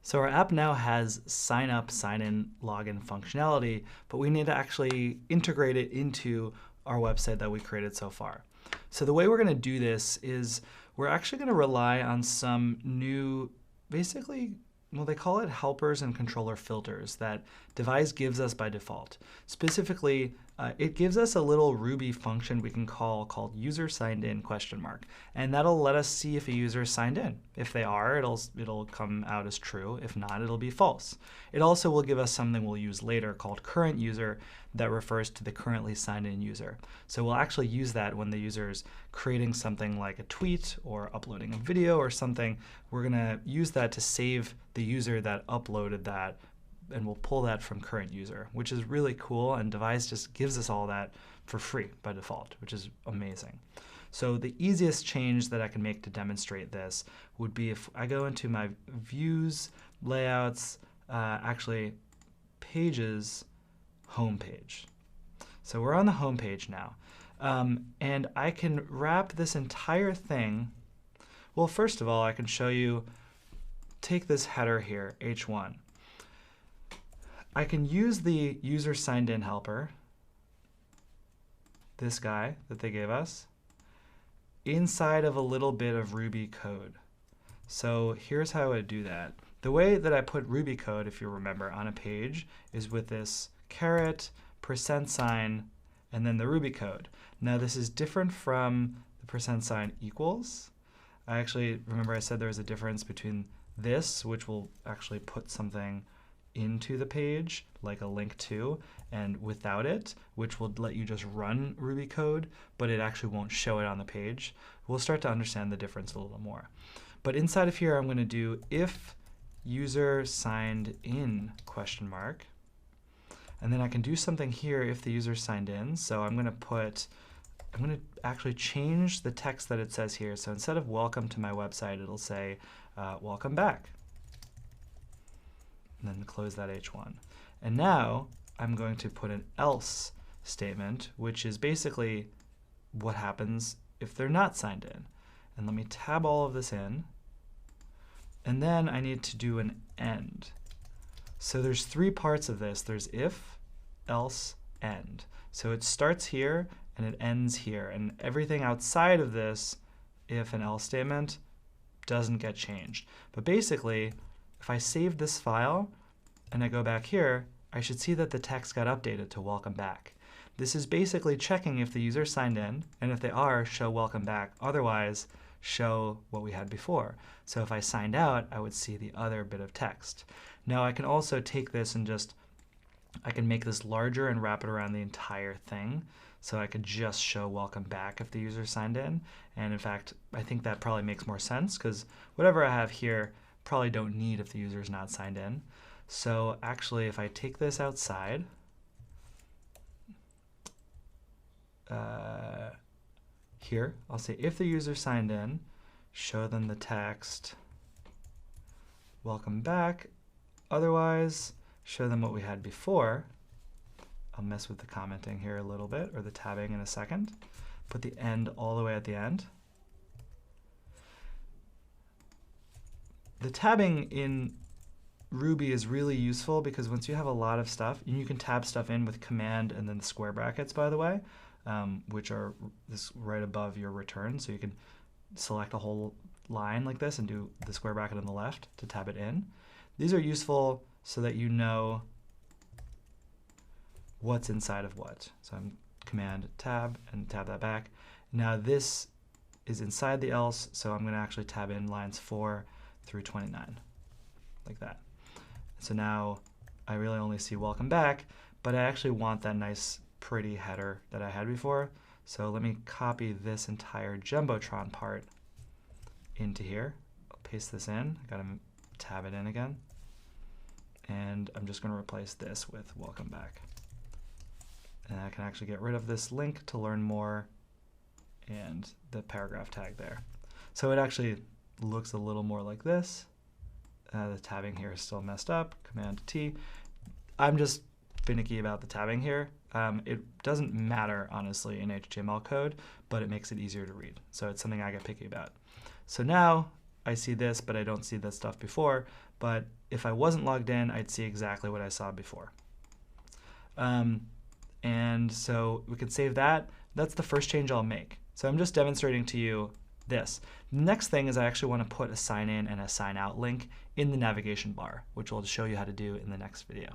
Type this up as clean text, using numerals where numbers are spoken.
So our app now has sign up, sign in, login functionality, but we need to actually integrate it into our website that we created so far. So the way we're going to do this is we're actually going to rely on some new, basically, well, they call it helpers and controller filters that Devise gives us by default. Specifically, it gives us a little Ruby function we can call called user signed in ? And that'll let us see if a user is signed in. If they are, it'll come out as true. If not, it'll be false. It also will give us something we'll use later called current user that refers to the currently signed in user. So we'll actually use that when the user is creating something like a tweet or uploading a video or something. We're going to use that to save the user that uploaded that, and we'll pull that from current user, which is really cool, and Devise just gives us all that for free by default, which is amazing. So the easiest change that I can make to demonstrate this would be if I go into my views, layouts, actually pages, homepage. So we're on the homepage now. And I can wrap this entire thing. Well, first of all, I can show you, take this header here, h1. I can use the user signed in helper, this guy that they gave us, inside of a little bit of Ruby code. So here's how I would do that. The way that I put Ruby code, if you remember, on a page is with this caret, %, and then the Ruby code. Now this is different from the % equals. I actually remember I said there was a difference between this, which will actually put something into the page, like a link to, and without it, which will let you just run Ruby code, but it actually won't show it on the page. We'll start to understand the difference a little more. But inside of here, I'm going to do if user signed in ? And then I can do something here if the user signed in. So I'm going to actually change the text that it says here. So instead of welcome to my website, it'll say welcome back. And then close that h1. And now I'm going to put an else statement, which is basically what happens if they're not signed in. And let me tab all of this in. And then I need to do an end. So there's three parts of this. There's if, else, end. So it starts here and it ends here. And everything outside of this if and else statement doesn't get changed. But basically, if I save this file and I go back here, I should see that the text got updated to welcome back. This is basically checking if the user signed in, and if they are, show welcome back. Otherwise, show what we had before. So if I signed out, I would see the other bit of text. Now I can also take this and I can make this larger and wrap it around the entire thing. So I could just show welcome back if the user signed in. And in fact, I think that probably makes more sense because whatever I have here probably don't need if the user is not signed in. So actually, if I take this outside, here, I'll say if the user signed in, show them the text, welcome back. Otherwise, show them what we had before. I'll mess with the commenting here a little bit, or the tabbing in a second. Put the end all the way at the end. The tabbing in Ruby is really useful because once you have a lot of stuff, and you can tab stuff in with command and then the square brackets, by the way, which are this right above your return. So you can select a whole line like this and do the square bracket on the left to tab it in. These are useful so that you know what's inside of what. So I'm command tab and tab that back. Now this is inside the else, so I'm going to actually tab in lines 4 through 29, like that. So now I really only see welcome back, but I actually want that nice pretty header that I had before. So let me copy this entire Jumbotron part into here. I'll paste this in. I gotta tab it in again. And I'm just going to replace this with welcome back. And I can actually get rid of this link to learn more and the paragraph tag there. So it actually looks a little more like this. The tabbing here is still messed up. Command T. I'm just finicky about the tabbing here. It doesn't matter, honestly, in HTML code, but it makes it easier to read. So it's something I get picky about. So now I see this, but I don't see this stuff before. But if I wasn't logged in, I'd see exactly what I saw before. And so we can save that. That's the first change I'll make. So I'm just demonstrating to you this. The next thing is I actually want to put a sign in and a sign out link in the navigation bar, which I'll show you how to do in the next video.